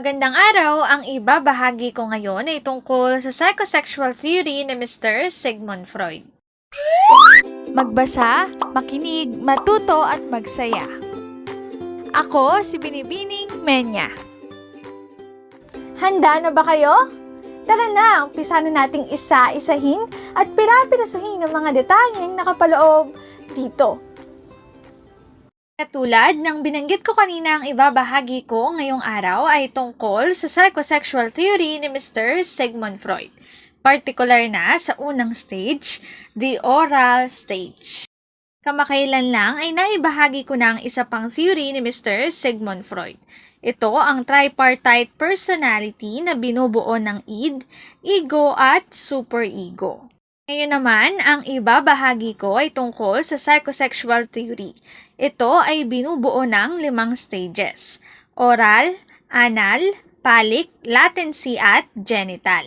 Magandang araw! Ang ibabahagi ko ngayon ay tungkol sa psychosexual theory ni Mr. Sigmund Freud. Magbasa, makinig, matuto at magsaya. Ako si Binibining Menya. Handa na ba kayo? Tara na, umpisa na nating isa-isahin at pirapirasuhin ang mga detalyeng nakapaloob dito. Katulad ng binanggit ko kanina, ang ibabahagi ko ngayong araw ay tungkol sa psychosexual theory ni Mr. Sigmund Freud. Particular na sa unang stage, the oral stage. Kamakailan lang ay naibahagi ko na ang isa pang theory ni Mr. Sigmund Freud. Ito ang tripartite personality na binubuo ng id, ego at superego. Ngayon naman, ang ibabahagi ko ay tungkol sa psychosexual theory. Ito ay binubuo ng 5 stages: oral, anal, phallic, latency at genital.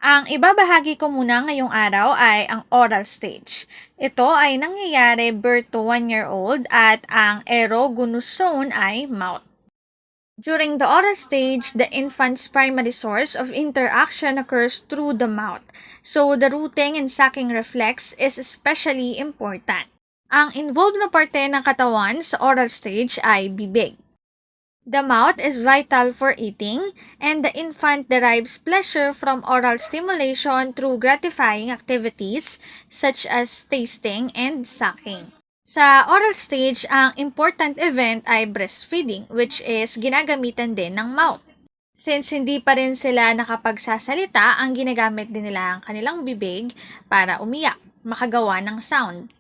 Ang ibabahagi ko muna ngayong araw ay ang oral stage. Ito ay nangyayari birth to 1-year-old at ang erogenous zone ay mouth. During the oral stage, the infant's primary source of interaction occurs through the mouth, so the rooting and sucking reflex is especially important. Ang involved na parte ng katawan sa oral stage ay bibig. The mouth is vital for eating, and the infant derives pleasure from oral stimulation through gratifying activities such as tasting and sucking. Sa oral stage, ang important event ay breastfeeding, which is ginagamitan din ng mouth. Since hindi pa rin sila nakapagsasalita, ang ginagamit din nila ang kanilang bibig para umiyak, makagawa ng sound.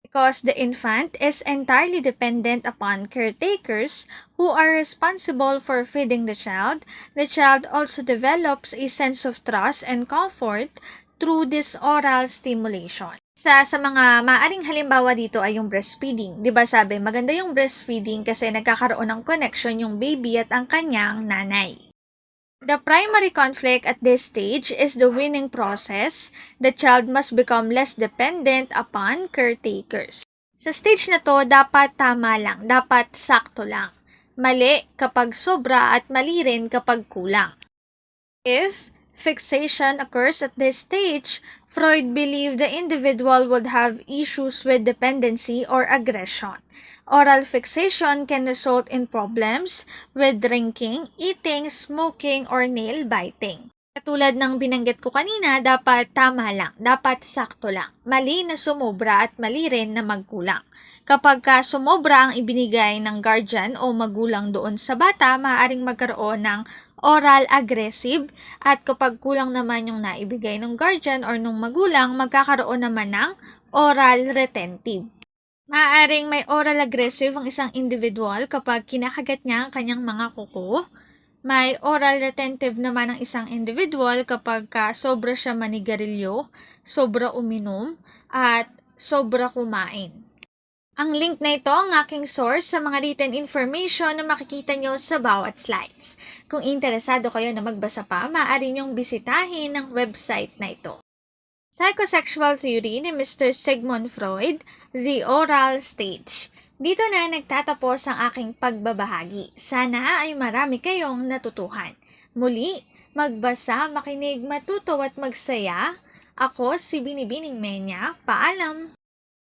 Because the infant is entirely dependent upon caretakers who are responsible for feeding the child also develops a sense of trust and comfort through this oral stimulation. Sa mga maaring halimbawa dito ay yung breastfeeding. 'Di ba sabi, maganda yung breastfeeding kasi nagkakaroon ng connection yung baby at ang kanyang nanay. The primary conflict at this stage is the weaning process. The child must become less dependent upon caretakers. Sa stage na to, dapat tama lang, dapat sakto lang. Mali kapag sobra at mali rin kapag kulang. If fixation occurs at this stage, Freud believed the individual would have issues with dependency or aggression. Oral fixation can result in problems with drinking, eating, smoking, or nail biting. Katulad ng binanggit ko kanina, dapat tama lang, dapat sakto lang. Mali na sumobra at mali rin na magkulang. Kapag sumobra ang ibinigay ng guardian o magulang doon sa bata, maaaring magkaroon ng oral aggressive, at kapag kulang naman yung naibigay ng guardian or ng magulang, magkakaroon naman ng oral retentive. Maaaring may oral aggressive ang isang individual kapag kinakagat niya ang kanyang mga kuko. May oral retentive naman ang isang individual kapag sobra siya manigarilyo, sobra uminom, at sobra kumain. Ang link na ito ang aking source sa mga written information na makikita nyo sa bawat slides. Kung interesado kayo na magbasa pa, maaari nyong bisitahin ang website na ito. Psychosexual theory ni Mr. Sigmund Freud, the oral stage. Dito na nagtatapos ang aking pagbabahagi. Sana ay marami kayong natutuhan. Muli, magbasa, makinig, matuto at magsaya. Ako si Binibining Menya. Paalam!